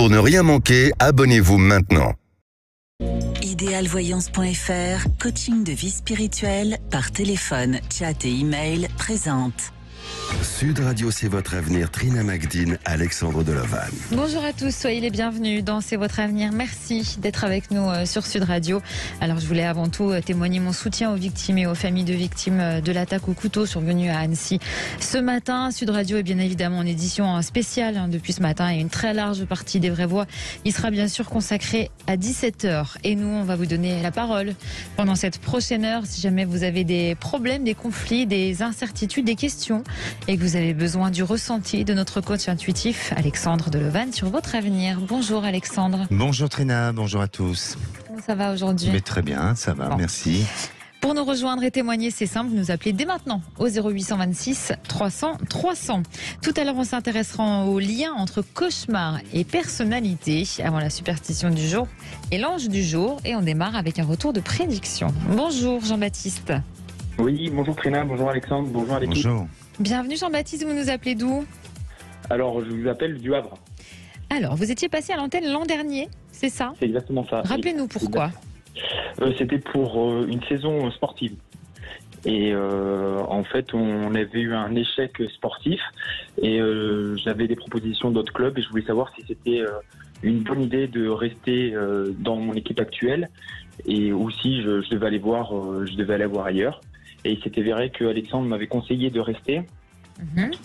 Pour ne rien manquer, abonnez-vous maintenant. Idéalvoyance.fr, coaching de vie spirituelle par téléphone, chat et email présente. Sud Radio, c'est votre avenir. Trina Magdine, Alexandre Delevanne. Bonjour à tous, soyez les bienvenus dans C'est votre avenir. Merci d'être avec nous sur Sud Radio. Alors je voulais avant tout témoigner mon soutien aux victimes et aux familles de victimes de l'attaque au couteau survenue à Annecy ce matin. Sud Radio est bien évidemment en édition spéciale depuis ce matin et une très large partie des vraies voix. Il sera bien sûr consacré à 17h et nous on va vous donner la parole pendant cette prochaine heure. Si jamais vous avez des problèmes, des conflits, des incertitudes, des questions et que vous avez besoin du ressenti de notre coach intuitif Alexandre Delevanne sur votre avenir. Bonjour Alexandre. Bonjour Trina, bonjour à tous. Comment ça va aujourd'hui ? Mais très bien, ça va, merci. Pour nous rejoindre et témoigner, c'est simple, vous nous appelez dès maintenant au 0826 300 300. Tout à l'heure, on s'intéressera au lien entre cauchemar et personnalité avant la superstition du jour et l'ange du jour. Et on démarre avec un retour de prédiction. Bonjour Jean-Baptiste. Oui, bonjour Trina, bonjour Alexandre, bonjour à l'équipe. Bonjour. Bienvenue Jean-Baptiste, vous nous appelez d'où ? Alors, je vous appelle du Havre. Alors, vous étiez passé à l'antenne l'an dernier, c'est ça ? C'est exactement ça. Rappelez-nous pourquoi. C'était pour une saison sportive. Et en fait, on avait eu un échec sportif et j'avais des propositions d'autres clubs et je voulais savoir si c'était une bonne idée de rester dans mon équipe actuelle et ou si je devais aller voir ailleurs. Et il s'est avéré que Alexandre m'avait conseillé de rester.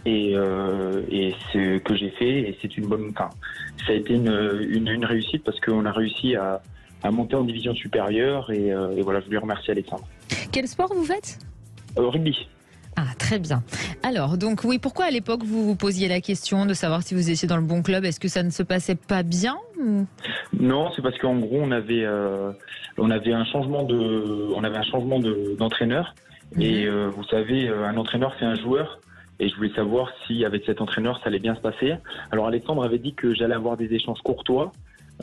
Et c'est ce que j'ai fait et c'est une bonne. Enfin, ça a été une réussite parce qu'on a réussi à monter en division supérieure et voilà, je voulais remercier Alexandre. Quel sport vous faites ? Rugby. Ah, très bien. Alors, donc oui, pourquoi à l'époque vous vous posiez la question de savoir si vous étiez dans le bon club ? Est-ce que ça ne se passait pas bien ou... Non, c'est parce qu'en gros on avait un changement d'entraîneur. Et vous savez, un entraîneur c'est un joueur. Et je voulais savoir si avec cet entraîneur ça allait bien se passer. Alors Alexandre avait dit que j'allais avoir des échanges courtois.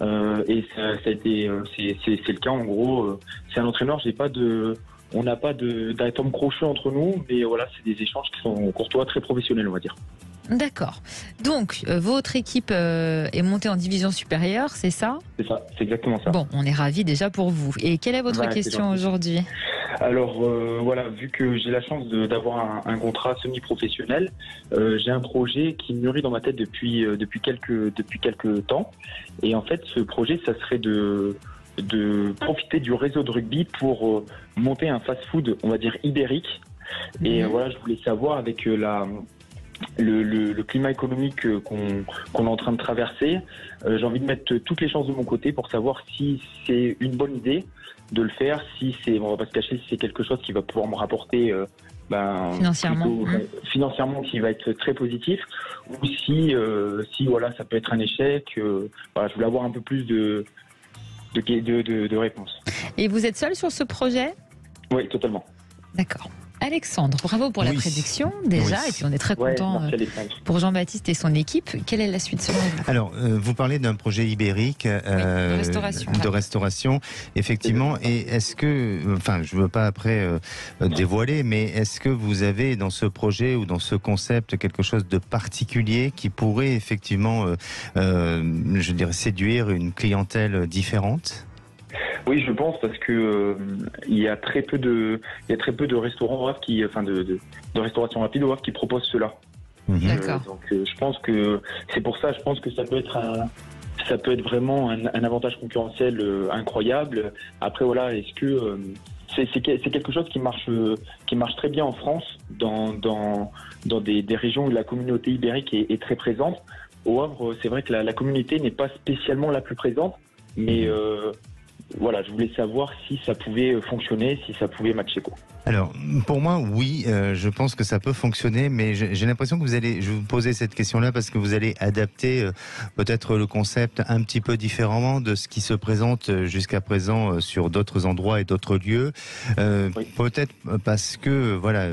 Et ça a été, c'est le cas en gros. C'est un entraîneur, on n'a pas d'atome crochet entre nous, mais voilà, c'est des échanges qui sont courtois, très professionnels, on va dire. D'accord. Donc, votre équipe est montée en division supérieure, c'est ça ? C'est ça, c'est exactement ça. Bon, on est ravis déjà pour vous. Et quelle est votre question aujourd'hui ? Alors, voilà, vu que j'ai la chance d'avoir un contrat semi-professionnel, j'ai un projet qui mûrit dans ma tête depuis quelques temps. Et en fait, ce projet, ça serait de profiter du réseau de rugby pour monter un fast-food, on va dire, ibérique. Et voilà, je voulais savoir avec le climat économique qu'on est en train de traverser, j'ai envie de mettre toutes les chances de mon côté pour savoir si c'est une bonne idée de le faire, on va pas se cacher, si c'est quelque chose qui va pouvoir me rapporter financièrement qui va être très positif, ou si voilà, ça peut être un échec. Voilà, je voulais avoir un peu plus de réponses. Et vous êtes seul sur ce projet ? Oui, totalement. D'accord. Alexandre, bravo pour la prédiction déjà, et puis on est très content pour Jean-Baptiste et son équipe. Quelle est la suite selon vous ? Alors, vous parlez d'un projet ibérique de restauration, effectivement. Et est-ce que, enfin, je ne veux pas après dévoiler, mais est-ce que vous avez dans ce projet ou dans ce concept quelque chose de particulier qui pourrait effectivement, je dirais, séduire une clientèle différente ? Oui, je pense parce que il y a très peu de restaurants au Havre de restauration rapide au Havre qui proposent cela. D'accord. Donc je pense que c'est pour ça. Je pense que ça peut être vraiment un avantage concurrentiel incroyable. Après voilà, est-ce que c'est quelque chose qui marche très bien en France dans des régions où la communauté ibérique est très présente. Au Havre, c'est vrai que la communauté n'est pas spécialement la plus présente, mais voilà, je voulais savoir si ça pouvait fonctionner, si ça pouvait matcher quoi. Alors, pour moi, oui, je pense que ça peut fonctionner, mais j'ai l'impression que je vais vous poser cette question-là parce que vous allez adapter peut-être le concept un petit peu différemment de ce qui se présente jusqu'à présent sur d'autres endroits et d'autres lieux. Oui. Peut-être parce que, voilà,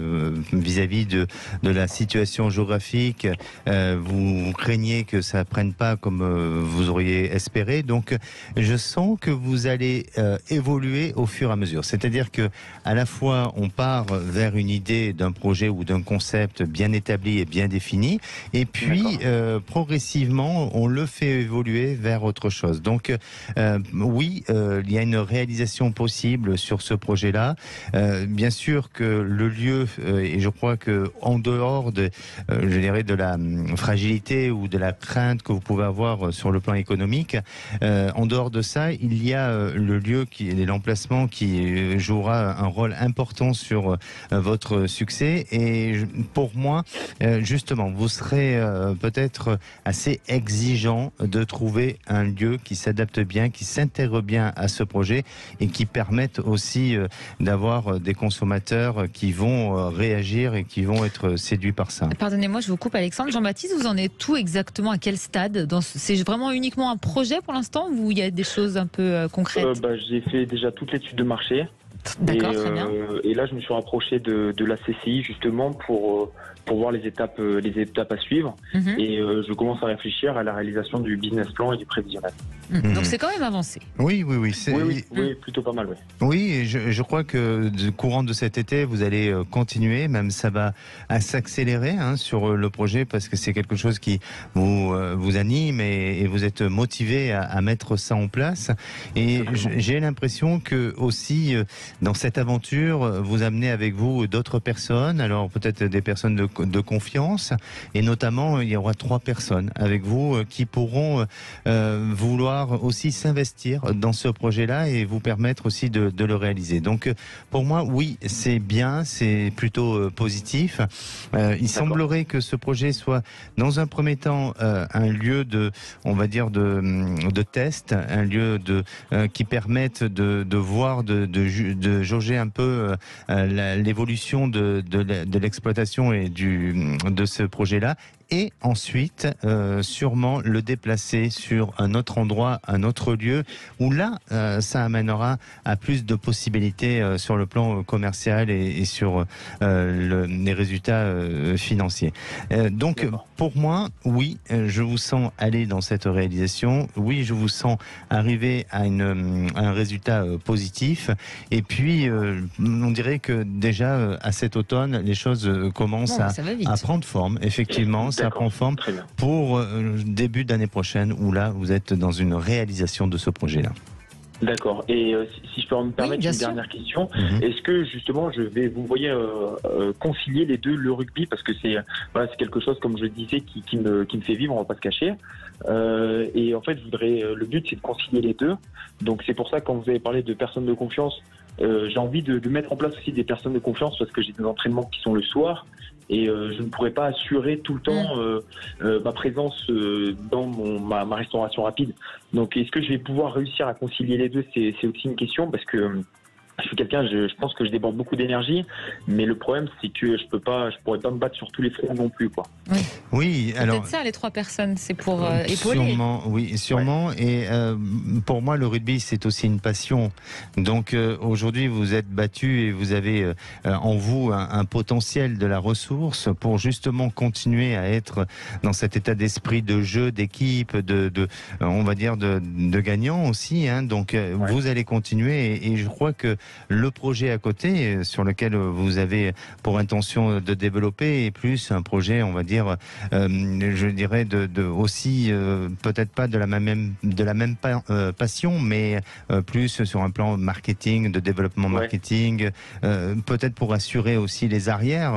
vis-à-vis de la situation géographique, vous craignez que ça prenne pas comme vous auriez espéré. Donc, je sens que vous allez allez évoluer au fur et à mesure. C'est-à-dire que à la fois on part vers une idée d'un projet ou d'un concept bien établi et bien défini, et puis progressivement on le fait évoluer vers autre chose. Donc oui, il y a une réalisation possible sur ce projet-là. Bien sûr que le lieu, et je crois que en dehors de, je dirais, de la fragilité ou de la crainte que vous pouvez avoir sur le plan économique, en dehors de ça, il y a le lieu et l'emplacement qui jouera un rôle important sur votre succès. Et pour moi, justement, vous serez peut-être assez exigeant de trouver un lieu qui s'adapte bien, qui s'intègre bien à ce projet et qui permette aussi d'avoir des consommateurs qui vont réagir et qui vont être séduits par ça. Pardonnez-moi, je vous coupe, Alexandre. Jean-Baptiste, vous en êtes où exactement? À quel stade? C'est vraiment uniquement un projet pour l'instant ou il y a des choses un peu concrètes? J'ai fait déjà toute l'étude de marché. D'accord, très bien. Et là, je me suis rapproché de la CCI justement pour voir les étapes à suivre. Et je commence à réfléchir à la réalisation du business plan et du prévisionnel. Donc c'est quand même avancé. Oui. Oui, plutôt pas mal, oui. Oui, et je crois que courant de cet été, vous allez continuer, même ça va s'accélérer sur le projet parce que c'est quelque chose qui vous anime et vous êtes motivé à mettre ça en place. Et j'ai l'impression que aussi dans cette aventure, vous amenez avec vous d'autres personnes, alors peut-être des personnes de confiance, et notamment il y aura 3 personnes avec vous qui pourront vouloir aussi s'investir dans ce projet-là et vous permettre aussi de le réaliser. Donc pour moi, oui, c'est bien, c'est plutôt positif. Il semblerait que ce projet soit dans un premier temps un lieu on va dire de test, un lieu qui permette de voir, de jauger un peu l'évolution de l'exploitation et de ce projet-là. Et ensuite, sûrement le déplacer sur un autre endroit, un autre lieu, où là, ça amènera à plus de possibilités sur le plan commercial et sur les résultats financiers. Donc, pour moi, oui, je vous sens aller dans cette réalisation. Oui, je vous sens arriver à un résultat positif. Et puis, on dirait que déjà, à cet automne, les choses commencent à prendre forme, effectivement. Ça prend forme pour début d'année prochaine où là vous êtes dans une réalisation de ce projet-là. D'accord. Et si je peux me permettre une dernière question, est-ce que justement vous voyez concilier les deux, le rugby, parce que c'est quelque chose, comme je le disais, qui me fait vivre, on va pas se cacher. Et en fait, le but c'est de concilier les deux. Donc c'est pour ça, quand vous avez parlé de personnes de confiance, j'ai envie de mettre en place aussi des personnes de confiance parce que j'ai des entraînements qui sont le soir. Et je ne pourrais pas assurer tout le temps ma présence dans ma restauration rapide. Donc est-ce que je vais pouvoir réussir à concilier les deux? C'est aussi une question parce que je suis quelqu'un, je pense que je déborde beaucoup d'énergie, mais le problème c'est que je pourrais pas me battre sur tous les fronts non plus, quoi. Oui, alors peut-être ça, les 3 personnes, c'est pour épauler. Sûrement. Ouais. Et pour moi, le rugby c'est aussi une passion. Donc aujourd'hui, vous êtes battu et vous avez en vous un potentiel de la ressource pour justement continuer à être dans cet état d'esprit de jeu, d'équipe, on va dire de gagnant aussi. Donc vous allez continuer et je crois que le projet à côté sur lequel vous avez pour intention de développer est plus un projet, on va dire, je dirais aussi peut-être pas de la même passion, mais plus sur un plan marketing, de développement marketing, peut-être pour assurer aussi les arrières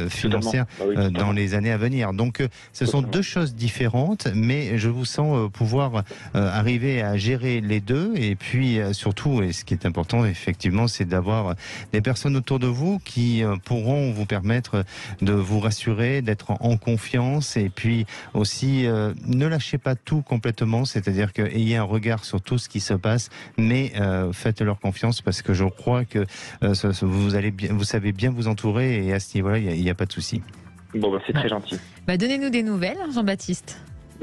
financières dans les années à venir. Donc ce sont 2 choses différentes, mais je vous sens pouvoir arriver à gérer les deux et puis surtout, et ce qui est important effectivement, c'est d'avoir des personnes autour de vous qui pourront vous permettre de vous rassurer, d'être en confiance et puis aussi ne lâchez pas tout complètement, c'est-à-dire que ayez un regard sur tout ce qui se passe, mais faites-leur confiance parce que je crois que vous savez bien vous entourer et à ce niveau-là, il n'y a pas de souci. Bon, c'est très gentil. Donnez-nous des nouvelles, Jean-Baptiste.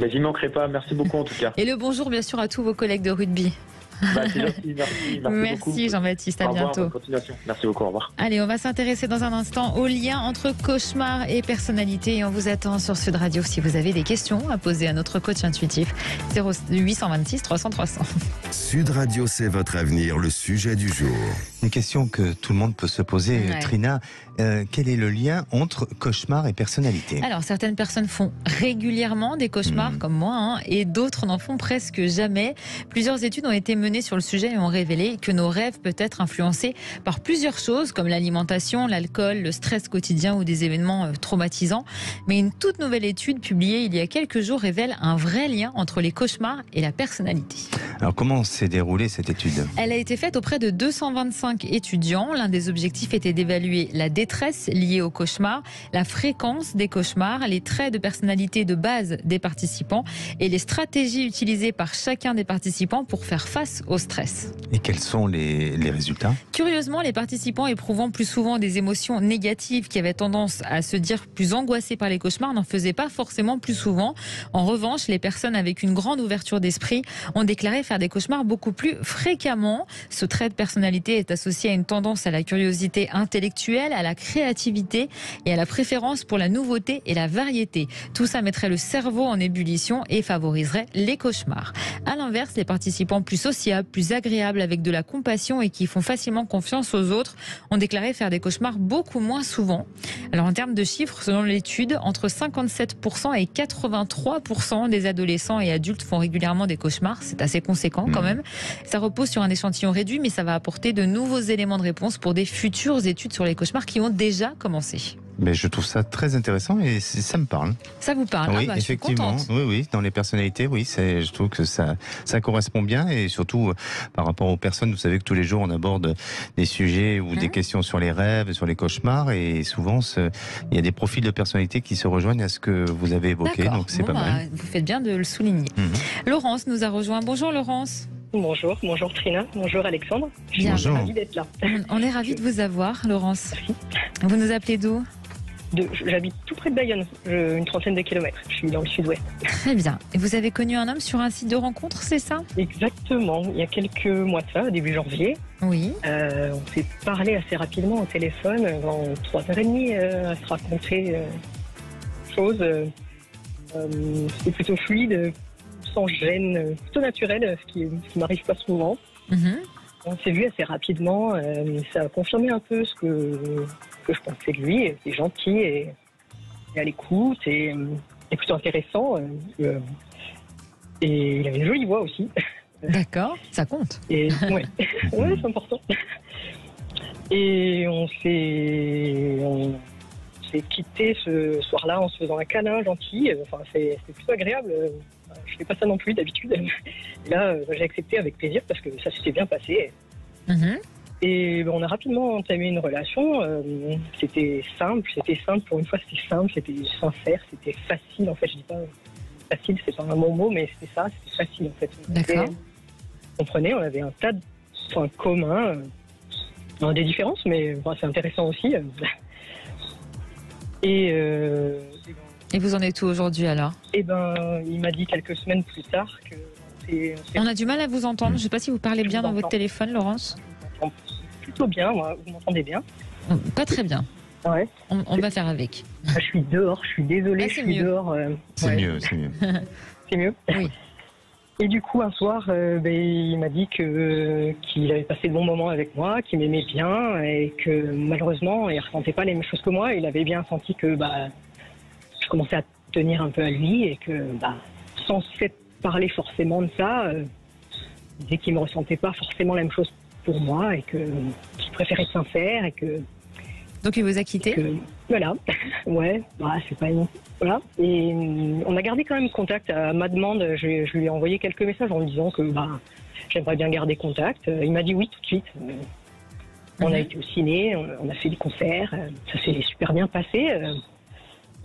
J'y manquerai pas. Merci beaucoup en tout cas. Et le bonjour bien sûr à tous vos collègues de rugby. C'est gentil, merci beaucoup. Merci Jean-Baptiste, à Au revoir, bientôt. bonne continuation. Merci beaucoup, au revoir. Allez, on va s'intéresser dans un instant au lien entre cauchemar et personnalité. Et on vous attend sur Sud Radio si vous avez des questions à poser à notre coach intuitif. 0826 300 300. Sud Radio, c'est votre avenir, le sujet du jour. Une question que tout le monde peut se poser, Ouais. Trina. Quel est le lien entre cauchemar et personnalité? Alors, certaines personnes font régulièrement des cauchemars, comme moi, hein, et d'autres n'en font presque jamais. Plusieurs études ont été menées sur le sujet et ont révélé que nos rêves peuvent être influencés par plusieurs choses, comme l'alimentation, l'alcool, le stress quotidien ou des événements traumatisants. Mais une toute nouvelle étude publiée il y a quelques jours révèle un vrai lien entre les cauchemars et la personnalité. Alors, comment s'est déroulée cette étude? Elle a été faite auprès de 225 étudiants. L'un des objectifs était d'évaluer la détresse liée au cauchemar, la fréquence des cauchemars, les traits de personnalité de base des participants et les stratégies utilisées par chacun des participants pour faire face au stress. Et quels sont les résultats? Curieusement, les participants éprouvant plus souvent des émotions négatives qui avaient tendance à se dire plus angoissés par les cauchemars n'en faisaient pas forcément plus souvent. En revanche, les personnes avec une grande ouverture d'esprit ont déclaré faire des cauchemars beaucoup plus fréquemment. Ce trait de personnalité est associé à une tendance à la curiosité intellectuelle, à la créativité et à la préférence pour la nouveauté et la variété. Tout ça mettrait le cerveau en ébullition et favoriserait les cauchemars. À l'inverse, les participants plus sociables, plus agréables, avec de la compassion et qui font facilement confiance aux autres, ont déclaré faire des cauchemars beaucoup moins souvent. Alors en termes de chiffres, selon l'étude, entre 57% et 83% des adolescents et adultes font régulièrement des cauchemars. C'est assez conséquent quand même. Ça repose sur un échantillon réduit, mais ça va apporter de nouveaux éléments de réponse pour des futures études sur les cauchemars qui ont déjà commencé. Mais je trouve ça très intéressant et ça me parle. Ça vous parle? Oui, Ah bah, je suis effectivement. contente. Oui, dans les personnalités, oui, je trouve que ça correspond bien et surtout par rapport aux personnes. Vous savez que tous les jours on aborde des sujets ou des questions sur les rêves, sur les cauchemars et souvent il y a des profils de personnalité qui se rejoignent à ce que vous avez évoqué. D'accord. Donc c'est Bon, pas mal. Vous faites bien de le souligner. Laurence nous a rejoint. Bonjour Laurence. Bonjour Trina, bonjour Alexandre. Je suis Bonjour. ravie d'être là. On est ravis de vous avoir, Laurence. Vous nous appelez d'où? J'habite tout près de Bayonne, une trentaine de kilomètres. Je suis dans le sud-ouest. Très bien. Et vous avez connu un homme sur un site de rencontre, c'est ça? Exactement, il y a quelques mois de ça, début janvier. Oui. On s'est parlé assez rapidement au téléphone, en 3h30 à se raconter choses. C'était plutôt fluide, sans gêne, plutôt naturel, ce qui m'arrive pas souvent. On s'est vu assez rapidement, ça a confirmé un peu ce que je pensais de lui. C'est gentil et à l'écoute et plutôt intéressant. Et il avait une jolie voix aussi. D'accord, ça compte. Et ouais, c'est important. Et on s'est quitté ce soir-là en se faisant un câlin gentil. Enfin, c'est plutôt agréable. Je fais pas ça non plus d'habitude. Et là, j'ai accepté avec plaisir parce que ça s'était bien passé. Et on a rapidement entamé une relation. C'était simple pour une fois, c'était simple, c'était sincère, c'était facile. En fait, je dis pas facile, c'est pas un bon mot, mais c'était ça, c'était facile en fait. D'accord. On comprenait, on avait un tas de points communs, des différences, mais c'est intéressant aussi. Et vous en êtes où aujourd'hui alors? Et il m'a dit quelques semaines plus tard que on a du mal à vous entendre. Je ne sais pas si vous parlez bien dans votre téléphone, Laurence. Plutôt bien, moi. Vous m'entendez bien? Pas très bien. Ouais. On va faire avec. Je suis dehors, je suis désolée, je suis mieux. dehors. C'est mieux, c'est mieux. C'est mieux? Oui. Et du coup, un soir, il m'a dit qu'il avait passé de bons moments avec moi, qu'il m'aimait bien et que malheureusement, il ne ressentait pas les mêmes choses que moi. Il avait bien senti que je commençais à tenir un peu à lui et que sans s'être parlé forcément de ça, il disait qu'il ne me ressentait pas forcément la même chose pour moi et qu'il préférait être sincère et que... Donc il vous a quitté? Voilà, ouais, c'est pas une... Voilà, et on a gardé quand même contact à ma demande. Je lui ai envoyé quelques messages en me disant que j'aimerais bien garder contact. Il m'a dit oui tout de suite. On a été au ciné, on a fait des concerts, ça s'est super bien passé.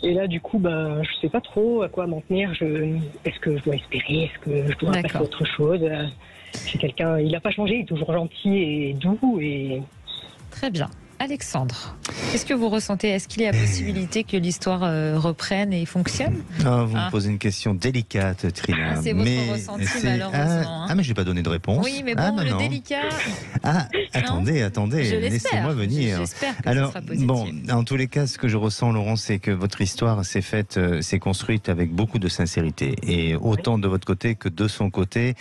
Et là, du coup, je sais pas trop à quoi m'en tenir. Est-ce que je dois espérer? Est-ce que je dois passer à autre chose? C'est quelqu'un, il n'a pas changé, il est toujours gentil et doux. Et... Très bien. Alexandre, qu'est-ce que vous ressentez? Est-ce qu'il y a possibilité que l'histoire reprenne et fonctionne? Vous me posez une question délicate, Trina. C'est votre ressenti, malheureusement. Mais je n'ai pas donné de réponse. Oui, mais bon, le délicat... Attendez, laissez-moi venir. J'espère que Alors, ce sera positif. bon, en tous les cas, ce que je ressens, Laurent, c'est que votre histoire s'est construite avec beaucoup de sincérité. Et autant de votre côté que de son côté.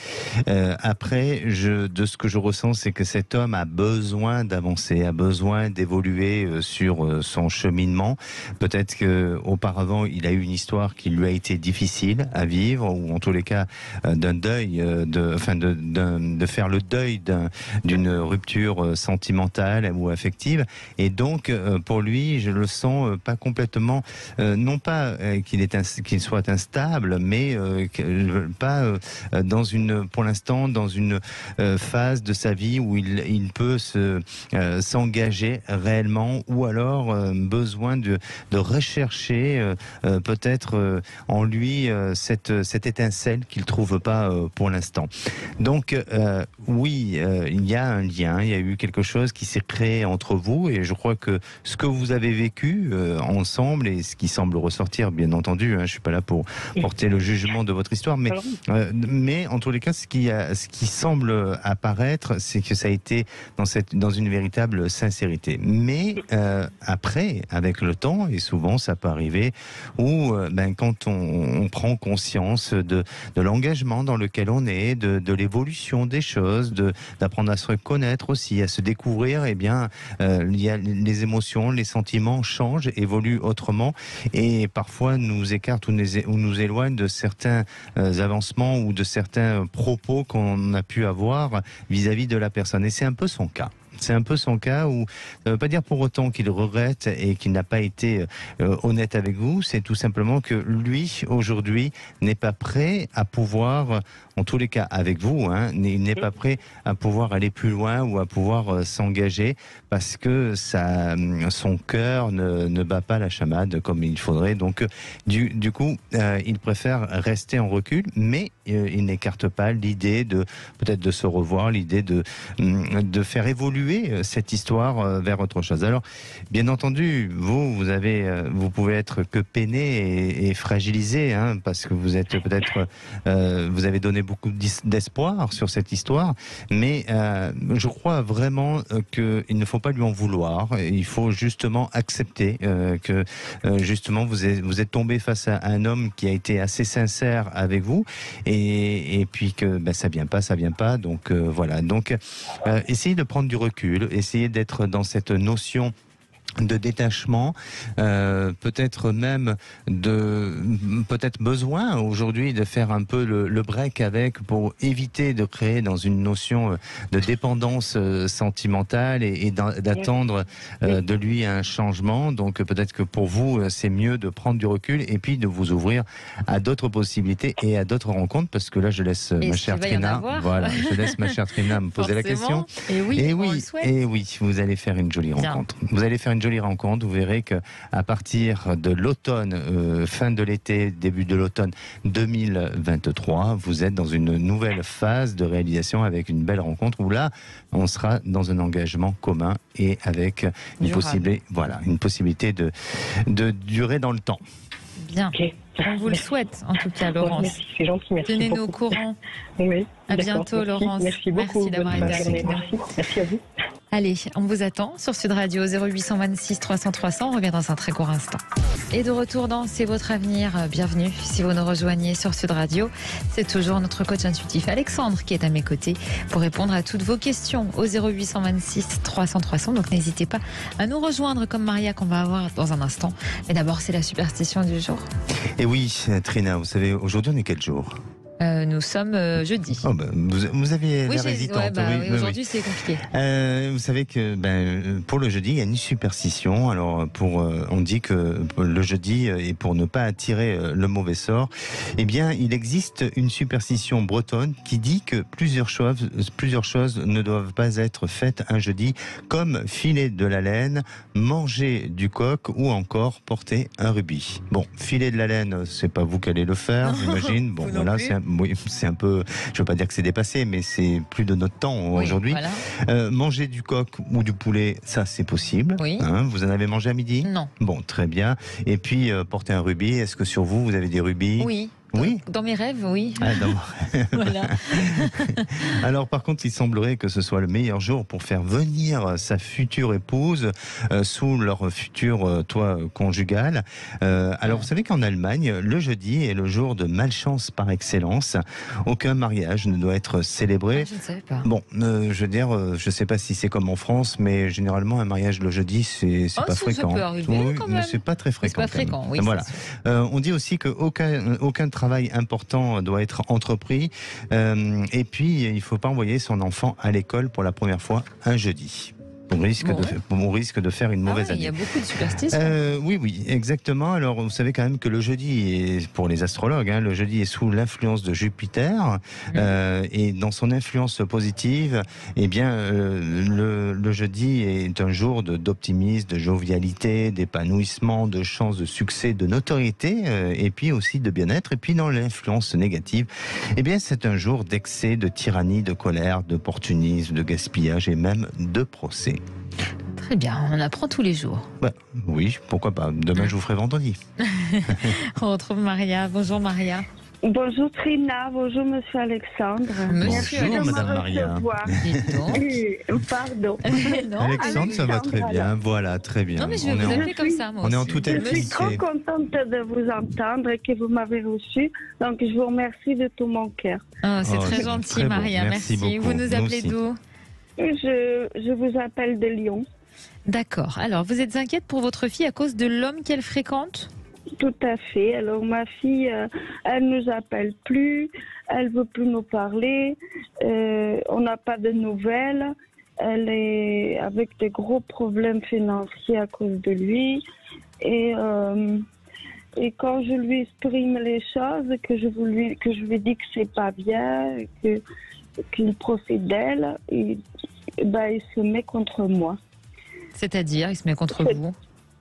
Après, de ce que je ressens, c'est que cet homme a besoin d'avancer, a besoin d'évoluer sur son cheminement. Peut-être qu'auparavant, il a eu une histoire qui lui a été difficile à vivre, ou en tous les cas, d'un deuil, de faire le deuil d'une rupture sentimentale ou affective. Et donc, pour lui, je le sens pas complètement, non pas qu'il soit instable, mais pas pour l'instant dans une phase de sa vie où il peut s'engager réellement, ou alors besoin de rechercher peut-être en lui cette étincelle qu'il trouve pas pour l'instant. Donc oui, il y a un lien, il y a eu quelque chose qui s'est créé entre vous, et je crois que ce que vous avez vécu ensemble, et ce qui semble ressortir, bien entendu, je suis pas là pour porter le jugement de votre histoire, mais en tous les cas, ce qui semble apparaître, c'est que ça a été dans une véritable sincérité. Mais après, avec le temps, et souvent ça peut arriver, où quand on prend conscience de l'engagement dans lequel on est, de l'évolution des choses, d'apprendre à se reconnaître aussi, à se découvrir, eh bien, les émotions, les sentiments changent, évoluent autrement, et parfois nous écartent ou nous éloignent de certains avancements ou de certains propos qu'on a pu avoir vis-à-vis de la personne. Et c'est un peu son cas. C'est un peu son cas où ça ne veut pas dire pour autant qu'il regrette et qu'il n'a pas été honnête avec vous. C'est tout simplement que lui, aujourd'hui, n'est pas prêt à pouvoir, en tous les cas avec vous, il n'est pas prêt à pouvoir aller plus loin ou à pouvoir s'engager parce que son cœur ne bat pas la chamade comme il faudrait. Donc, du coup, il préfère rester en recul, mais il n'écarte pas l'idée peut-être de se revoir, l'idée de faire évoluer cette histoire vers autre chose. Alors, bien entendu, vous pouvez être que peiné et fragilisé, parce que vous êtes peut-être, vous avez donné beaucoup d'espoir sur cette histoire, mais je crois vraiment qu'il ne faut pas lui en vouloir. Il faut justement accepter que justement vous êtes tombé face à un homme qui a été assez sincère avec vous, et puis que ça vient pas. Donc voilà. Donc essayez de prendre du recul. Essayez d'être dans cette notion de détachement, peut-être même peut-être besoin aujourd'hui de faire un peu le break pour éviter de créer dans une notion de dépendance sentimentale et d'attendre de lui un changement. Donc peut-être que pour vous c'est mieux de prendre du recul et puis de vous ouvrir à d'autres possibilités et à d'autres rencontres, parce que là je laisse ma chère Trina me poser la question. Et oui, vous allez faire une jolie rencontre. Vous allez faire une jolie rencontre, vous verrez que à partir de l'automne, fin de l'été, début de l'automne 2023, vous êtes dans une nouvelle phase de réalisation avec une belle rencontre où là, on sera dans un engagement commun et avec une possibilité de durer dans le temps. Bien. Okay. On vous le souhaite, en tout cas, Laurence. Merci, c'est gentil. Merci. Tenez-nous au courant. Oui. À bientôt, Laurence. Merci beaucoup. Merci d'avoir été avec nous. Merci à vous. Allez, on vous attend sur Sud Radio 0826 300 300. On revient dans un très court instant. Et de retour dans C'est votre avenir. Bienvenue si vous nous rejoignez sur Sud Radio. C'est toujours notre coach intuitif Alexandre qui est à mes côtés pour répondre à toutes vos questions au 0826 300 300. Donc n'hésitez pas à nous rejoindre comme Maria qu'on va avoir dans un instant. Mais d'abord, c'est la superstition du jour. Et oui, Trina, vous savez, aujourd'hui on est quel jour ? Nous sommes jeudi. Oh vous avez l'air hésitante. Aujourd'hui c'est compliqué. Vous savez que pour le jeudi, il y a une superstition. Alors on dit que le jeudi, et pour ne pas attirer le mauvais sort, eh bien il existe une superstition bretonne qui dit que plusieurs choses ne doivent pas être faites un jeudi, comme filer de la laine, manger du coq ou encore porter un rubis. Bon, filer de la laine, c'est pas vous qui allez le faire, j'imagine. Bon, voilà, oui, c'est un peu, je veux pas dire que c'est dépassé, mais c'est plus de notre temps Oui, aujourd'hui. voilà. Manger du coq ou du poulet, ça c'est possible. Oui. Hein, vous en avez mangé à midi? Non. Bon, très bien. Et puis porter un rubis, est-ce que sur vous avez des rubis? Oui. Oui. Dans mes rêves, oui. Ah, non. Voilà. Alors par contre, il semblerait que ce soit le meilleur jour pour faire venir sa future épouse sous leur futur toit conjugal. Alors vous savez qu'en Allemagne, le jeudi est le jour de malchance par excellence. Aucun mariage ne doit être célébré. Ah, je ne savais pas. Bon, je veux dire, je ne sais pas si c'est comme en France, mais généralement un mariage le jeudi, c'est pas fréquent. Ça peut arriver quand mais même. c'est pas très fréquent. C'est pas fréquent, oui. Voilà. C'est sûr. On dit aussi qu'aucun travail important doit être entrepris. Et puis, il ne faut pas envoyer son enfant à l'école pour la première fois un jeudi. On risque de faire une mauvaise Il année. y a beaucoup de superstitions. Oui, exactement. Alors, vous savez quand même que le jeudi, est, pour les astrologues, hein, le jeudi est sous l'influence de Jupiter. Et dans son influence positive, eh bien, le jeudi est un jour d'optimisme, de jovialité, d'épanouissement, de chance de succès, de notoriété, et puis aussi de bien-être. Et puis, dans l'influence négative, eh bien, c'est un jour d'excès, de tyrannie, de colère, d'opportunisme, de gaspillage et même de procès. Très bien, on apprend tous les jours. Oui, pourquoi pas. Demain, je vous ferai vendredi. On retrouve Maria. Bonjour Maria. Bonjour Trina, bonjour Monsieur Alexandre. Bonjour Madame Maria. Dites donc. Pardon. Non, Alexandre, ça va très bien. Voilà, très bien. Non, mais je vais vous appeler comme ça, moi on est en aussi. toute Je suis impunité. trop contente de vous entendre et que vous m'avez reçu. Donc je vous remercie de tout mon cœur. Oh, c'est Oh, très c'est gentil très beau. Maria, Merci beaucoup. Vous nous Nous appelez aussi. d'où? Je vous appelle de Lyon. D'accord. Alors, vous êtes inquiète pour votre fille à cause de l'homme qu'elle fréquente? Tout à fait. Alors ma fille, elle nous appelle plus, elle veut plus nous parler, on n'a pas de nouvelles. Elle est avec des gros problèmes financiers à cause de lui. Et quand je lui exprime les choses, que je lui dis que c'est pas bien, qu'il profite d'elle, il se met contre moi. C'est-à-dire, il se met contre vous?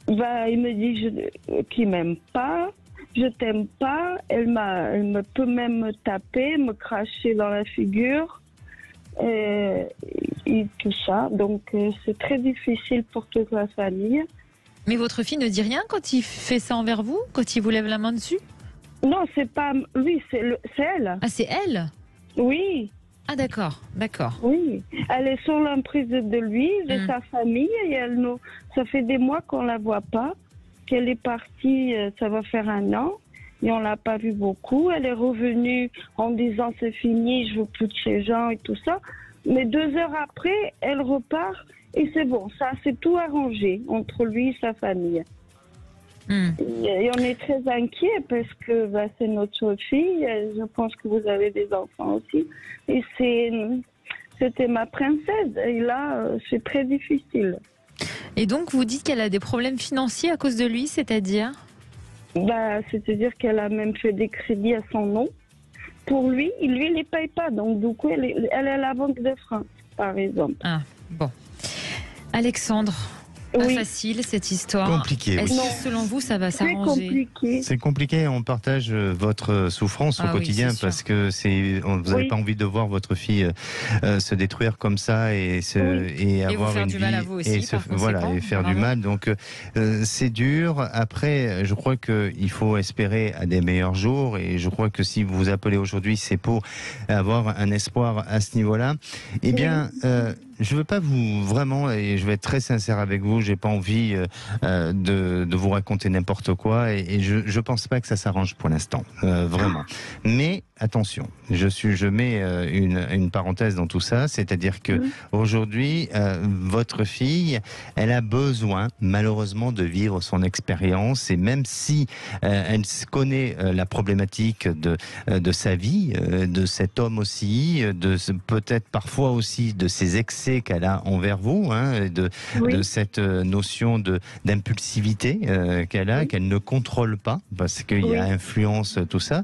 Il me dit qu'il m'aime pas, je t'aime pas. Elle peut même me taper, me cracher dans la figure et tout ça. Donc c'est très difficile pour toute la famille. Mais votre fille ne dit rien quand il fait ça envers vous? Quand il vous lève la main dessus? Non, c'est pas lui, c'est elle. Ah, c'est elle? Oui. Ah, d'accord. Oui, elle est sous l'emprise de lui, de sa famille, et ça fait des mois qu'on la voit pas, qu'elle est partie, ça va faire 1 an, et on l'a pas vue beaucoup. Elle est revenue en disant c'est fini, je veux plus de ces gens et tout ça, mais 2 heures après, elle repart, et c'est bon, ça c'est tout arrangé entre lui et sa famille. Et on est très inquiets parce que c'est notre fille. Je pense que vous avez des enfants aussi. Et c'était ma princesse. Et là, c'est très difficile. Et donc, vous dites qu'elle a des problèmes financiers à cause de lui, c'est-à-dire? C'est-à-dire qu'elle a même fait des crédits à son nom. Pour lui, il ne les paye pas. Donc, du coup, elle est à la Banque de France, par exemple. Ah, bon. Alexandre, pas Oui. facile cette histoire. Compliqué, Est-ce oui. que selon vous, ça va Très s'arranger? compliqué. C'est compliqué, on partage votre souffrance au Ah oui, quotidien c'est sûr. parce que vous n'avez Oui. pas envie de voir votre fille se détruire comme ça et avoir vous faire une du vie mal à vous aussi, par conséquent, et faire du vraiment. mal. Donc c'est dur. Après, je crois qu'il faut espérer à des meilleurs jours et je crois que si vous vous appelez aujourd'hui, c'est pour avoir un espoir à ce niveau-là. Eh bien, je veux pas vous vraiment, et je vais être très sincère avec vous, j'ai pas envie de vous raconter n'importe quoi et je pense pas que ça s'arrange pour l'instant, vraiment. Mais attention, je mets une parenthèse dans tout ça, c'est-à-dire que aujourd'hui, votre fille, elle a besoin malheureusement de vivre son expérience et même si elle connaît la problématique de sa vie, de cet homme aussi, peut-être parfois aussi de ses excès passé qu'elle a envers vous, hein, de cette notion d'impulsivité qu'elle a, qu'elle ne contrôle pas, parce qu'il y a influence, tout ça.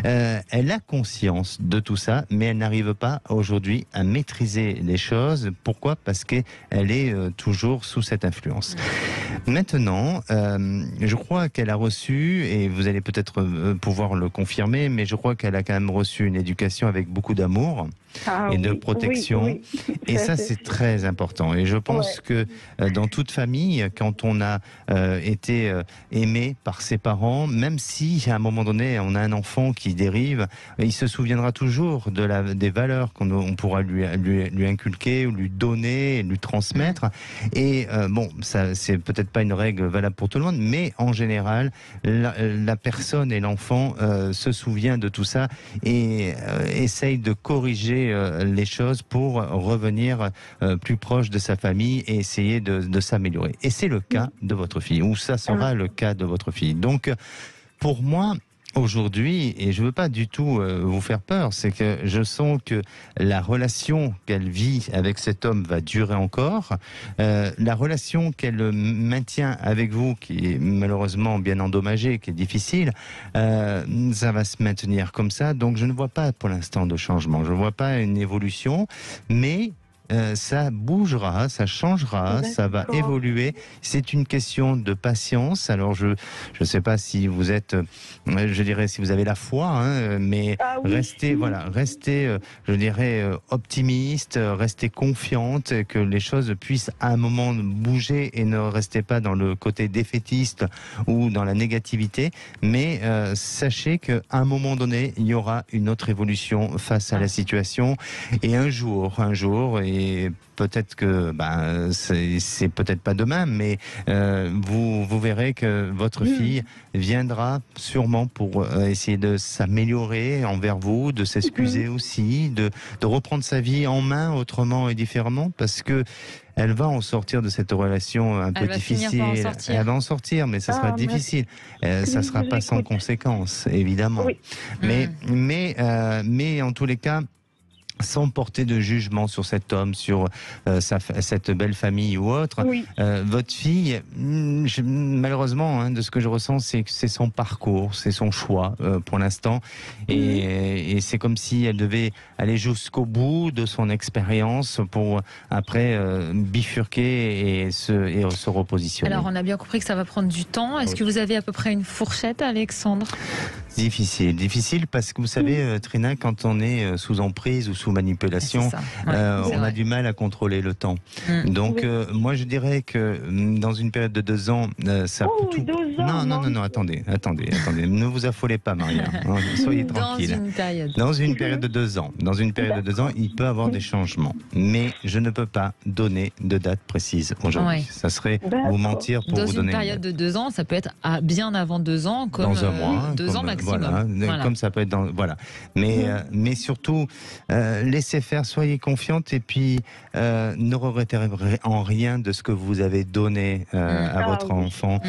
Elle a conscience de tout ça, mais elle n'arrive pas aujourd'hui à maîtriser les choses. Pourquoi ? Parce qu'elle est toujours sous cette influence. Maintenant, je crois qu'elle a reçu, et vous allez peut-être pouvoir le confirmer, mais je crois qu'elle a quand même reçu une éducation avec beaucoup d'amour et de protection. Et ça, c'est très important. Et je pense que dans toute famille, quand on a été aimé par ses parents, même si à un moment donné, on a un enfant qui dérive, il se souviendra toujours des valeurs qu'on pourra lui inculquer, ou lui donner, lui transmettre. Et bon, ça, c'est peut-être pas une règle valable pour tout le monde, mais en général, la personne et l'enfant se souvient de tout ça et essaye de corriger les choses pour revenir plus proche de sa famille et essayer de s'améliorer. Et c'est le cas de votre fille, ou ça sera le cas de votre fille. Donc, pour moi, aujourd'hui, et je ne veux pas du tout vous faire peur, c'est que je sens que la relation qu'elle vit avec cet homme va durer encore. La relation qu'elle maintient avec vous, qui est malheureusement bien endommagée, qui est difficile, ça va se maintenir comme ça. Donc je ne vois pas pour l'instant de changement. Je ne vois pas une évolution, mais ça bougera, ça changera, ça va évoluer. C'est une question de patience. Alors je sais pas si vous êtes, je dirais si vous avez la foi, hein, mais restez, je dirais optimiste, restez confiante que les choses puissent à un moment bouger et ne restez pas dans le côté défaitiste ou dans la négativité. Mais sachez qu'à un moment donné, il y aura une autre évolution face à la situation. Et un jour, et peut-être que c'est peut-être pas demain, mais vous verrez que votre fille viendra sûrement pour essayer de s'améliorer envers vous, de s'excuser aussi, de reprendre sa vie en main autrement et différemment, parce que elle va en sortir de cette relation un peu difficile. Elle va en sortir, mais ça sera difficile. Ça sera pas sans conséquences, évidemment. Mais en tous les cas, sans porter de jugement sur cet homme, sur cette belle famille ou autre. Votre fille, malheureusement, de ce que je ressens, c'est que c'est son parcours, c'est son choix pour l'instant. Et c'est comme si elle devait aller jusqu'au bout de son expérience pour après bifurquer et se repositionner. Alors, on a bien compris que ça va prendre du temps. Est-ce que vous avez à peu près une fourchette, Alexandre ? Difficile parce que vous savez, Trina, quand on est sous emprise ou sous manipulation, on a du mal à contrôler le temps. Donc, moi, je dirais que dans une période de 2 ans, ça peut tout... 2 ans, non, attendez. Ne vous affolez pas, Maria. Soyez tranquille. Dans une période de 2 ans. Dans une période de 2 ans, il peut y avoir des changements. Mais je ne peux pas donner de date précise aujourd'hui. Ça serait vous mentir pour vous donner... Dans une période de 2 ans, ça peut être bien avant 2 ans, comme dans un mois, 2 ans maximum. Voilà. Comme ça peut être dans... Voilà. Mais surtout, laissez faire, soyez confiante et puis ne regrettez en rien de ce que vous avez donné à votre enfant.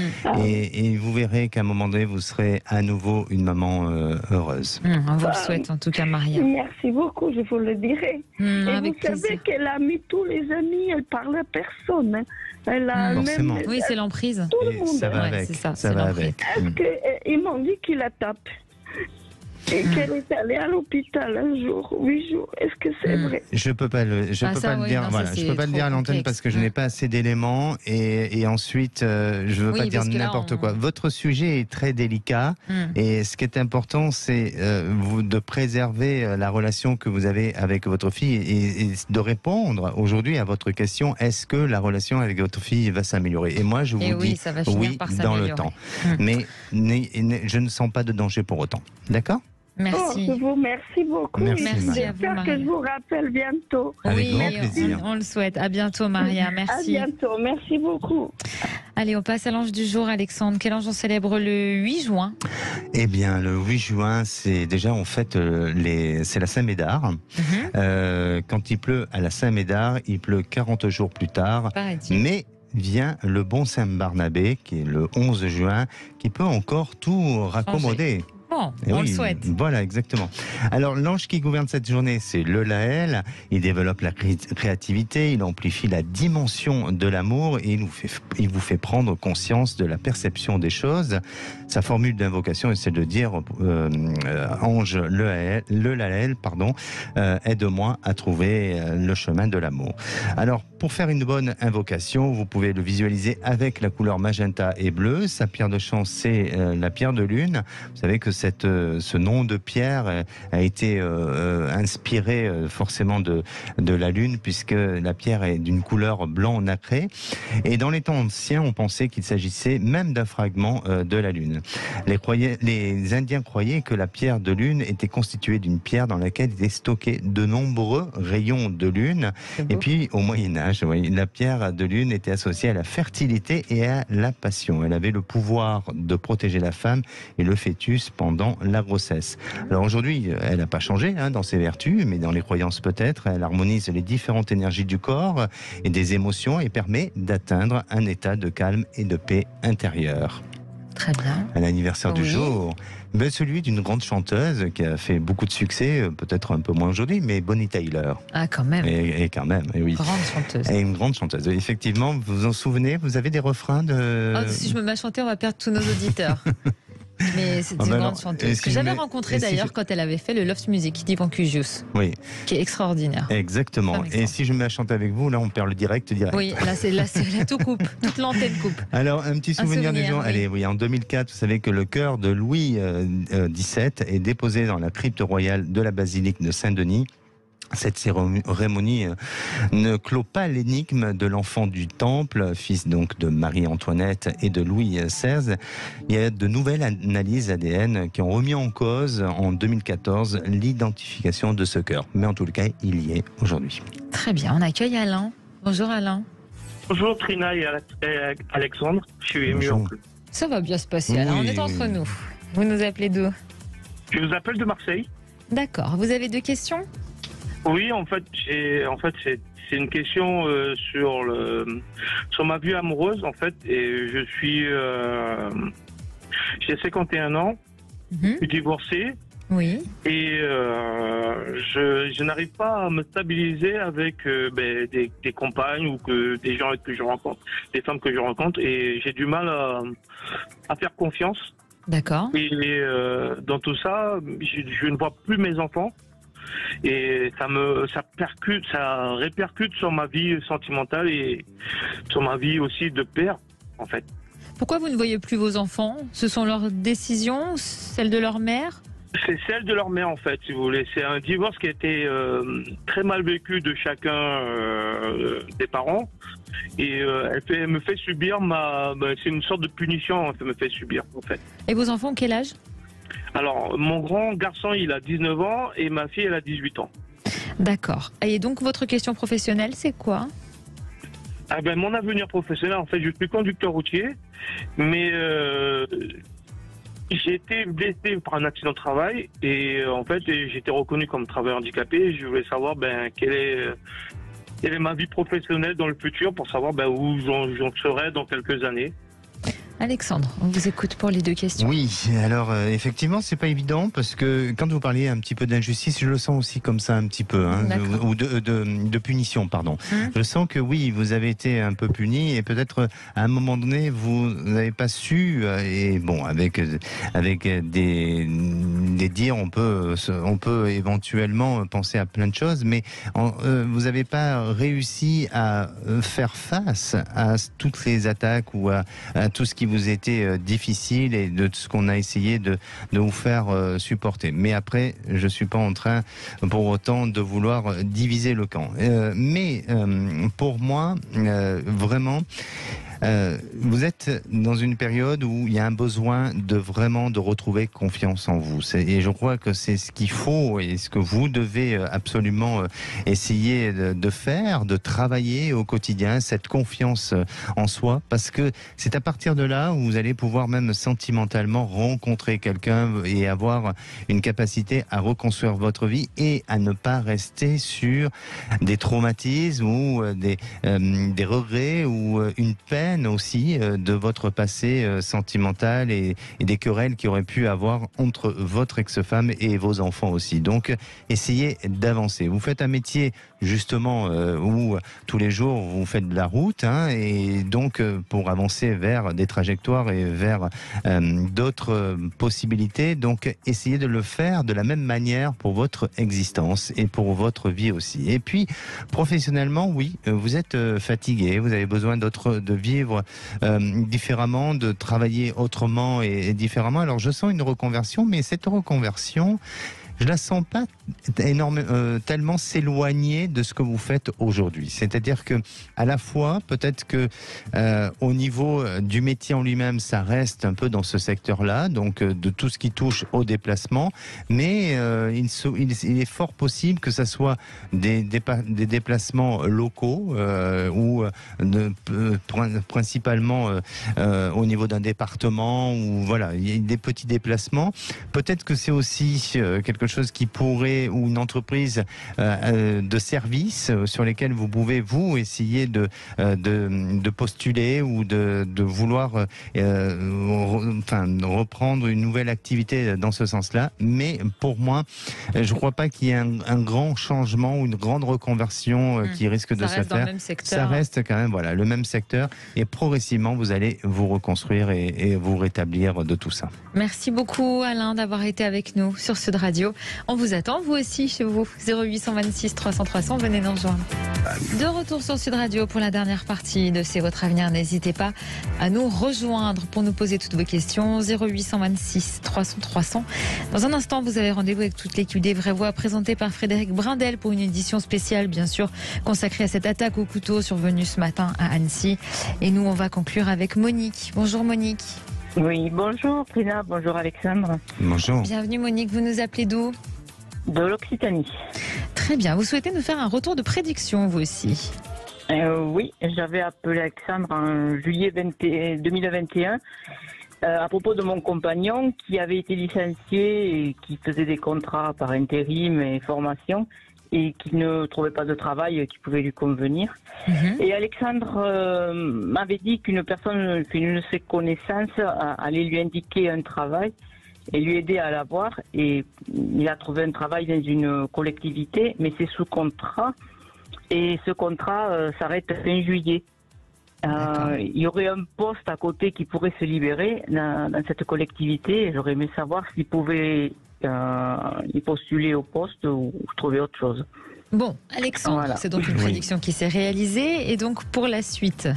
Et vous verrez qu'à un moment donné, vous serez à nouveau une maman heureuse. On vous le souhaite en tout cas, Maria. Merci beaucoup, je vous le dirai. Et vous savez qu'elle a mis tous les amis, elle parle à personne. Hein. Elle a forcément. Oui, c'est l'emprise. Tout le monde. Ça va avec. Ça va avec. Est-ce qu'ils m'ont dit qu'il la tape et qu'elle est allée à l'hôpital 8 jours. Est-ce que c'est vrai? Je peux pas le dire à l'antenne parce que je n'ai pas assez d'éléments et ensuite je veux pas dire n'importe quoi. Votre sujet est très délicat et ce qui est important, c'est de préserver la relation que vous avez avec votre fille et de répondre aujourd'hui à votre question. Est-ce que la relation avec votre fille va s'améliorer? Et moi, je vous dis oui dans le temps. Mais je ne sens pas de danger pour autant. D'accord? Merci. Je vous remercie beaucoup. Merci à vous, J'espère que je vous rappelle bientôt. Avec grand plaisir. On le souhaite. À bientôt, Maria. Merci. À bientôt. Merci beaucoup. Allez, on passe à l'ange du jour, Alexandre. Quel ange on célèbre le 8 juin? Eh bien, le 8 juin, c'est déjà en fait c'est la Saint-Médard. Quand il pleut à la Saint-Médard, il pleut 40 jours plus tard. Mais vient le bon Saint Barnabé, qui est le 11 juin, qui peut encore tout raccommoder. Bon, Et on oui, le souhaite. Voilà, exactement. Alors, l'ange qui gouverne cette journée, c'est le Laël. Il développe la créativité, il amplifie la dimension de l'amour et il vous fait prendre conscience de la perception des choses. Sa formule d'invocation, c'est de dire ange le Laël, aide-moi à trouver le chemin de l'amour. Alors, pour faire une bonne invocation, vous pouvez le visualiser avec la couleur magenta et bleu. Sa pierre de chance, c'est la pierre de lune. Vous savez que ce nom de pierre a été inspiré forcément de la lune, puisque la pierre est d'une couleur blanc nacré. Et dans les temps anciens, on pensait qu'il s'agissait même d'un fragment de la lune. Les Indiens croyaient que la pierre de lune était constituée d'une pierre dans laquelle étaient stockés de nombreux rayons de lune. Et puis, au Moyen-Âge, la pierre de lune était associée à la fertilité et à la passion. Elle avait le pouvoir de protéger la femme et le fœtus pendant la grossesse. Alors aujourd'hui, elle n'a pas changé dans ses vertus, mais dans les croyances peut-être. Elle harmonise les différentes énergies du corps et des émotions et permet d'atteindre un état de calme et de paix intérieure. Très bien. À l'anniversaire du jour, celui d'une grande chanteuse qui a fait beaucoup de succès, peut-être un peu moins aujourd'hui, mais Bonnie Tyler. Ah, quand même. Et quand même, et oui. Grande chanteuse. Et une grande chanteuse. Effectivement, vous vous en souvenez, vous avez des refrains de... Oh, si je me mets à chanter, on va perdre tous nos auditeurs. Mais c'est une grande chanteuse que j'avais rencontrée d'ailleurs quand elle avait fait le Loves Music d'Yvan Cugius, qui est extraordinaire. Exactement. Et si je me mets à chanter avec vous, là on perd le direct. Oui, là tout coupe, toute l'antenne coupe. Alors un petit souvenir du jour. Allez, en 2004, vous savez que le cœur de Louis XVII est déposé dans la crypte royale de la basilique de Saint-Denis. Cette cérémonie ne clôt pas l'énigme de l'enfant du Temple, fils donc de Marie-Antoinette et de Louis XVI. Il y a de nouvelles analyses ADN qui ont remis en cause en 2014 l'identification de ce cœur. Mais en tout cas, il y est aujourd'hui. Très bien, on accueille Alain. Bonjour Alain. Bonjour Trina et Alexandre, je suis ému en plus. Ça va bien se passer Alain, on est entre nous. Vous nous appelez d'où? Je vous appelle de Marseille. D'accord, vous avez 2 questions? Oui, en fait, c'est une question sur ma vie amoureuse, en fait, et j'ai 51 ans, je suis divorcé. Oui. Et je n'arrive pas à me stabiliser avec des compagnes ou des gens que je rencontre, des femmes que je rencontre, et j'ai du mal à faire confiance. D'accord. Et dans tout ça, je ne vois plus mes enfants. Et ça répercute sur ma vie sentimentale et sur ma vie aussi de père, en fait. Pourquoi vous ne voyez plus vos enfants? Ce sont leurs décisions, celles de leur mère? C'est celle de leur mère, en fait, si vous voulez. C'est un divorce qui a été très mal vécu de chacun des parents. Et elle me fait subir c'est une sorte de punition, elle me fait subir, en fait. Et vos enfants, quel âge? Alors, mon grand garçon, il a 19 ans et ma fille, elle a 18 ans. D'accord. Et donc, votre question professionnelle, c'est quoi? Mon avenir professionnel, en fait, je suis conducteur routier, mais j'ai été blessé par un accident de travail et en fait, j'ai été reconnu comme travailleur handicapé. Je voulais savoir quelle est ma vie professionnelle dans le futur pour savoir où j'en serai dans quelques années. Alexandre, on vous écoute pour les 2 questions. Oui, alors effectivement, c'est pas évident parce que quand vous parliez un petit peu d'injustice, je le sens aussi comme ça un petit peu, ou de punition, pardon. Je sens que oui, vous avez été un peu puni et peut-être à un moment donné, vous n'avez pas su, et bon, avec des dires, on peut éventuellement penser à plein de choses, mais vous n'avez pas réussi à faire face à toutes les attaques ou à tout ce qui vous était difficile et de ce qu'on a essayé de vous faire supporter. Mais après, je suis pas en train pour autant de vouloir diviser le camp. Mais pour moi, vraiment, vous êtes dans une période où il y a un besoin de retrouver confiance en vous. Et je crois que c'est ce qu'il faut et ce que vous devez absolument essayer de faire, de travailler au quotidien, cette confiance en soi, parce que c'est à partir de là où vous allez pouvoir même sentimentalement rencontrer quelqu'un et avoir une capacité à reconstruire votre vie et à ne pas rester sur des traumatismes ou des regrets ou une peine peine aussi de votre passé sentimental et des querelles qu'il y aurait pu avoir entre votre ex-femme et vos enfants aussi. Donc, essayez d'avancer. Vous faites un métier justement où tous les jours vous faites de la route, hein, et donc pour avancer vers des trajectoires et vers d'autres possibilités. Donc, essayez de le faire de la même manière pour votre existence et pour votre vie aussi. Et puis, professionnellement, oui, vous êtes fatigué, vous avez besoin de vivre différemment, de travailler autrement et différemment. Alors, je sens une reconversion, mais cette reconversion, je la sens pas tellement s'éloigner de ce que vous faites aujourd'hui. C'est-à-dire que, à la fois, peut-être que au niveau du métier en lui-même, ça reste un peu dans ce secteur-là, donc de tout ce qui touche au déplacement, mais il est fort possible que ça soit des déplacements locaux ou principalement au niveau d'un département, ou voilà, il y a des petits déplacements. Peut-être que c'est aussi quelque chose qui pourrait, ou une entreprise de service sur lesquels vous pouvez, vous, essayer de postuler ou de vouloir reprendre une nouvelle activité dans ce sens-là. Mais pour moi, je ne crois pas qu'il y ait un grand changement ou une grande reconversion qui risque de se faire. Dans le même secteur. Ça reste quand même le même secteur, et progressivement vous allez vous reconstruire et vous rétablir de tout ça. Merci beaucoup Alain d'avoir été avec nous sur Sud Radio. On vous attend, vous aussi, chez vous. 0826 300 300, venez nous rejoindre. De retour sur Sud Radio pour la dernière partie de C'est votre avenir. N'hésitez pas à nous rejoindre pour nous poser toutes vos questions. 0826 300 300. Dans un instant, vous avez rendez-vous avec toute l'équipe des Vraies Voix, présentée par Frédéric Brindel pour une édition spéciale, bien sûr, consacrée à cette attaque au couteau survenue ce matin à Annecy. Et nous, on va conclure avec Monique. Bonjour Monique. Oui, bonjour Trina, bonjour Alexandre. Bonjour. Bienvenue Monique, vous nous appelez d'où ? De l'Occitanie. Très bien, vous souhaitez nous faire un retour de prédiction, vous aussi ? Oui, j'avais appelé Alexandre en juillet 2021 à propos de mon compagnon qui avait été licencié et qui faisait des contrats par intérim et formation et qui ne trouvait pas de travail qui pouvait lui convenir. Et Alexandre m'avait dit qu'une personne, qu'une de ses connaissances allait lui indiquer un travail et lui aider à l'avoir. Et il a trouvé un travail dans une collectivité, mais c'est sous contrat. Et ce contrat s'arrête fin juillet. Il y aurait un poste à côté qui pourrait se libérer dans cette collectivité. J'aurais aimé savoir s'il pouvait y postuler au poste ou trouver autre chose. Bon, Alexandre, c'est donc une prédiction qui s'est réalisée. Et donc, pour la suite ?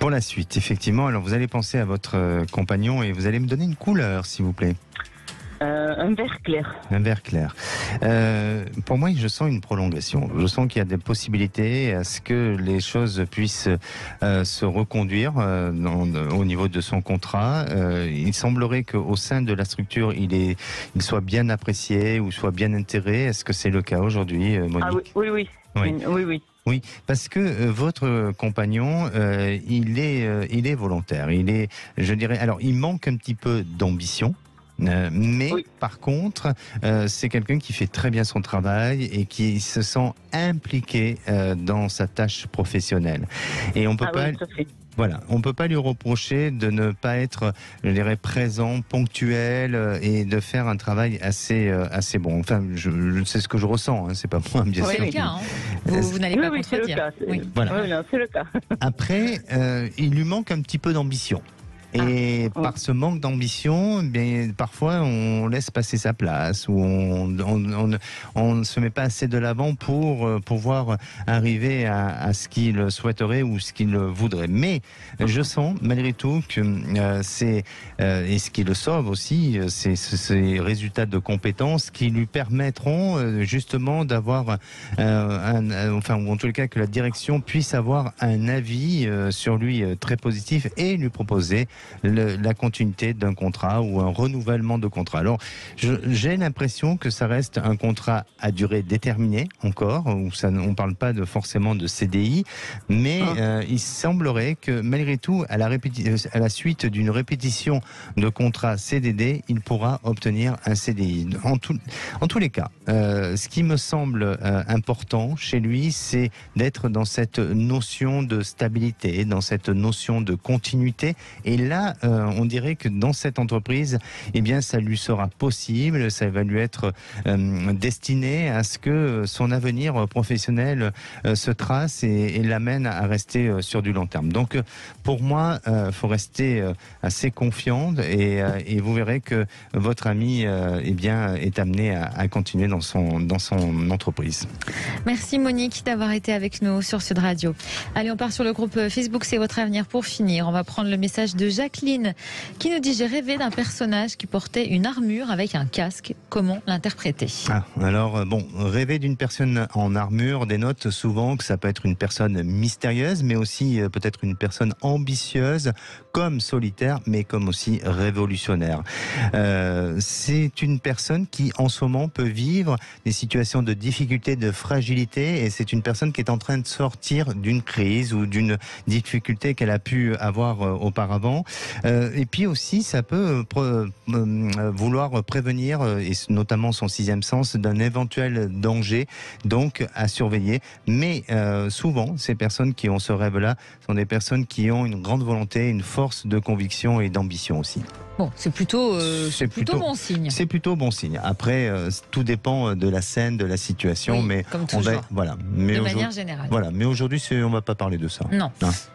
Pour la suite, effectivement. Alors, vous allez penser à votre compagnon et vous allez me donner une couleur, s'il vous plaît. Un vert clair. Un vert clair. Pour moi, je sens une prolongation. Je sens qu'il y a des possibilités à ce que les choses puissent se reconduire au niveau de son contrat. Il semblerait qu'au sein de la structure, il soit bien apprécié ou soit bien intégré. Est-ce que c'est le cas aujourd'hui, Monique ? Oui. Oui, parce que votre compagnon, il est volontaire. Il manque un petit peu d'ambition. Mais par contre, c'est quelqu'un qui fait très bien son travail et qui se sent impliqué dans sa tâche professionnelle. Et on peut on peut pas lui reprocher de ne pas être, je dirais, présent, ponctuel et de faire un travail assez bon. Enfin, c'est ce que je ressens. Hein, c'est pas moi, bien sûr. C'est le cas. Hein. Vous n'allez pas contredire. C'est le cas. Après, il lui manque un petit peu d'ambition. Et par ce manque d'ambition, parfois on laisse passer sa place ou on ne se met pas assez de l'avant pour pouvoir arriver à ce qu'il souhaiterait ou ce qu'il voudrait. Mais je sens malgré tout que et ce qui le sauve aussi, c'est ces résultats de compétences qui lui permettront justement d'avoir ou en tout cas que la direction puisse avoir un avis sur lui très positif et lui proposer la continuité d'un contrat ou un renouvellement de contrat. Alors, j'ai l'impression que ça reste un contrat à durée déterminée encore, où on ne parle pas forcément de CDI, mais il semblerait que malgré tout, à la suite d'une répétition de contrat CDD, il pourra obtenir un CDI. En tous les cas, ce qui me semble important chez lui, c'est d'être dans cette notion de stabilité, dans cette notion de continuité. Et là, on dirait que dans cette entreprise, eh bien, ça lui sera possible, ça va lui être destiné à ce que son avenir professionnel se trace et l'amène à rester sur du long terme. Donc, pour moi, il faut rester assez confiant et vous verrez que votre ami eh bien, est amené à continuer dans son entreprise. Merci Monique d'avoir été avec nous sur Sud Radio. Allez, on part sur le groupe Facebook C'est votre avenir. Pour finir, on va prendre le message de Jacqueline qui nous dit: j'ai rêvé d'un personnage qui portait une armure avec un casque. Comment l'interpréter? Alors, rêver d'une personne en armure dénote souvent que ça peut être une personne mystérieuse, mais aussi peut-être une personne ambitieuse, comme solitaire, mais comme aussi révolutionnaire. C'est une personne qui, en ce moment, peut vivre des situations de difficulté, de fragilité, et c'est une personne qui est en train de sortir d'une crise ou d'une difficulté qu'elle a pu avoir auparavant. Et puis aussi, ça peut vouloir prévenir, et notamment son sixième sens, d'un éventuel danger, donc à surveiller. Mais souvent, ces personnes qui ont ce rêve-là sont des personnes qui ont une grande volonté, une force de conviction et d'ambition aussi. Bon, c'est plutôt bon signe. C'est plutôt bon signe. Après, tout dépend de la scène, de la situation, oui, mais comme toujours. Mais de manière générale. Voilà, mais aujourd'hui, on va pas parler de ça. Non.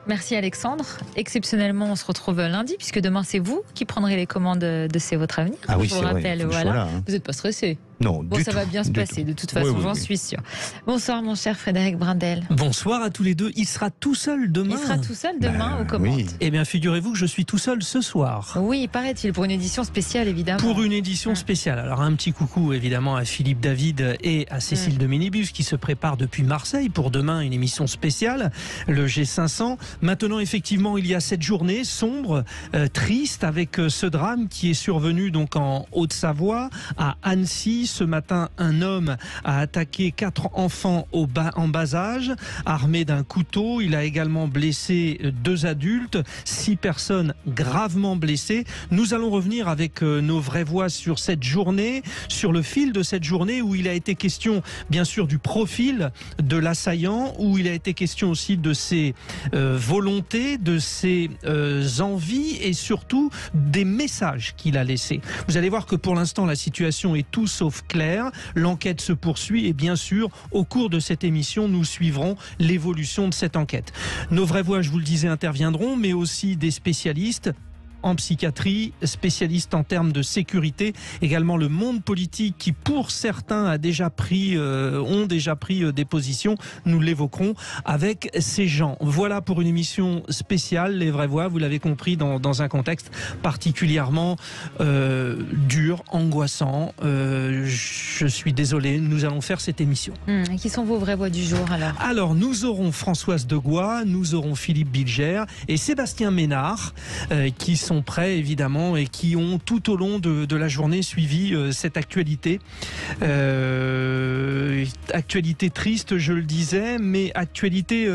Merci Alexandre. Exceptionnellement, on se retrouve lundi, puisque demain c'est vous qui prendrez les commandes de C'est votre avenir. Ah oui, je vous le rappelle. Voilà. Vous n'êtes pas stressé? Non, ça va bien se passer, de toute façon, j'en suis sûre. Bonsoir mon cher Frédéric Brindel. Bonsoir à tous les deux. Il sera tout seul demain. Il sera tout seul demain aux commandes. Oui. Eh bien, figurez-vous que je suis tout seul ce soir. Oui, paraît-il, pour une édition spéciale, évidemment. Pour une édition spéciale. Alors, un petit coucou, évidemment, à Philippe David et à Cécile de Minibus qui se préparent depuis Marseille pour demain une émission spéciale, le G500. Maintenant, effectivement, il y a cette journée sombre, triste, avec ce drame qui est survenu donc en Haute-Savoie, à Annecy. Ce matin, un homme a attaqué 4 enfants en bas âge, armé d'un couteau. Il a également blessé 2 adultes, 6 personnes gravement blessées. Nous allons revenir avec nos vraies voix sur cette journée, sur le fil de cette journée où il a été question, bien sûr, du profil de l'assaillant, où il a été question aussi de ses volontés, de ses envies et surtout des messages qu'il a laissés. Vous allez voir que pour l'instant, la situation est tout sauf claire. L'enquête se poursuit et bien sûr, au cours de cette émission, nous suivrons l'évolution de cette enquête. Nos vraies voix, je vous le disais, interviendront, mais aussi des spécialistes en psychiatrie, spécialistes en termes de sécurité, également le monde politique qui, pour certains, ont déjà pris des positions. Nous l'évoquerons avec ces gens. Voilà pour une émission spéciale, Les Vraies Voix, vous l'avez compris, dans un contexte particulièrement dur, angoissant. Je suis désolé, nous allons faire cette émission. Et qui sont vos vraies voix du jour alors? Alors, nous aurons Françoise Degois, nous aurons Philippe Bilger et Sébastien Ménard qui sont prêts évidemment et qui ont tout au long de la journée suivi cette actualité. Actualité triste, je le disais, mais actualité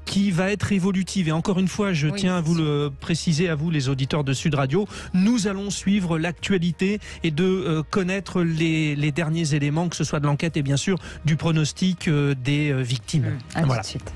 qui va être évolutive. Et encore une fois, je tiens à vous le préciser, à vous les auditeurs de Sud Radio, nous allons suivre l'actualité et de connaître les derniers éléments, que ce soit de l'enquête et bien sûr du pronostic des victimes. Tout de suite.